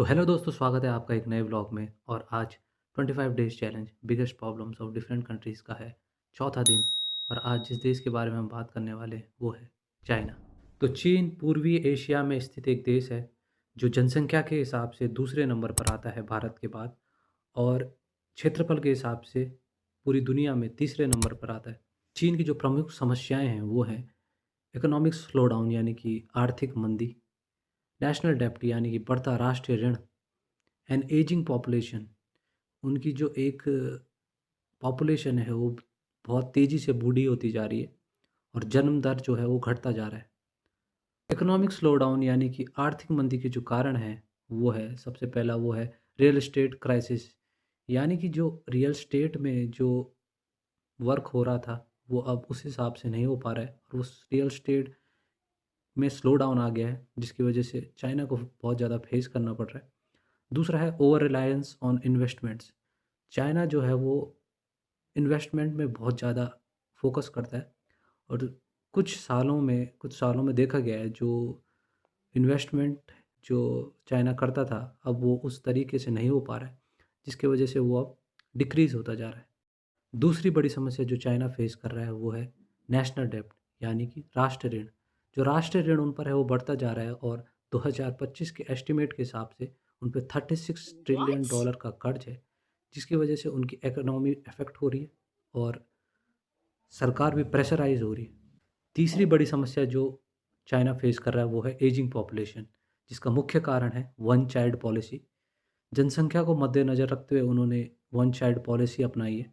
तो हेलो दोस्तों, स्वागत है आपका एक नए व्लॉग में। और आज 25 days challenge biggest problems of different countries का है चौथा दिन। और आज जिस देश के बारे में हम बात करने वाले हैं वो है चाइना। तो चीन पूर्वी एशिया में स्थित एक देश है जो जनसंख्या के हिसाब से दूसरे नंबर पर आता है भारत के बाद, और क्षेत्रफल के हिसाब से पूरी दुनिया में तीसरे नंबर पर आता है। चीन की जो प्रमुख समस्याएं हैं वो हैं इकोनॉमिक स्लोडाउन यानी कि आर्थिक मंदी, नेशनल डेप्ट यानी कि बढ़ता राष्ट्रीय ऋण, एंड एजिंग पॉपुलेशन। उनकी जो एक पॉपुलेशन है वो बहुत तेज़ी से बूढ़ी होती जा रही है और जन्म दर जो है वो घटता जा रहा है। इकोनॉमिक स्लोडाउन यानी कि आर्थिक मंदी के जो कारण हैं वो है, सबसे पहला वो है रियल एस्टेट क्राइसिस। यानी कि जो रियल एस्टेट में जो वर्क हो रहा था वो अब उस हिसाब से नहीं हो पा रहा है और उस रियल एस्टेट में स्लो डाउन आ गया है, जिसकी वजह से चाइना को बहुत ज़्यादा फेस करना पड़ रहा है। दूसरा है over reliance on investments. China जो है वो इन्वेस्टमेंट में बहुत ज़्यादा फोकस करता है, और कुछ सालों में देखा गया है जो इन्वेस्टमेंट जो चाइना करता था अब वो उस तरीके से नहीं हो पा रहा है, जिसकी वजह से वो अब डिक्रीज़ होता जा रहा है। दूसरी बड़ी समस्या जो चाइना फेस कर रहा है वो है नेशनल डेब्ट यानी कि राष्ट्र ऋण। जो राष्ट्र ऋण उन पर है वो बढ़ता जा रहा है, और 2025 के एस्टिमेट के हिसाब से उन पे 36 ट्रिलियन What? डॉलर का कर्ज है, जिसकी वजह से उनकी इकोनॉमी अफेक्ट हो रही है और सरकार भी प्रेशराइज हो रही है। तीसरी बड़ी समस्या जो चाइना फेस कर रहा है वो है एजिंग पॉपुलेशन, जिसका मुख्य कारण है वन चाइल्ड पॉलिसी। जनसंख्या को मद्देनज़र रखते हुए उन्होंने वन चाइल्ड पॉलिसी अपनाई है,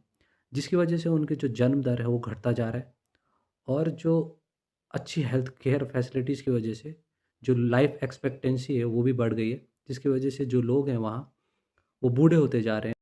जिसकी वजह से उनके जो जन्म दर है वो घटता जा रहा है, और जो अच्छी हेल्थ केयर फैसिलिटीज़ की वजह से जो लाइफ एक्सपेक्टेंसी है वो भी बढ़ गई है, जिसकी वजह से जो लोग हैं वहाँ वो बूढ़े होते जा रहे हैं।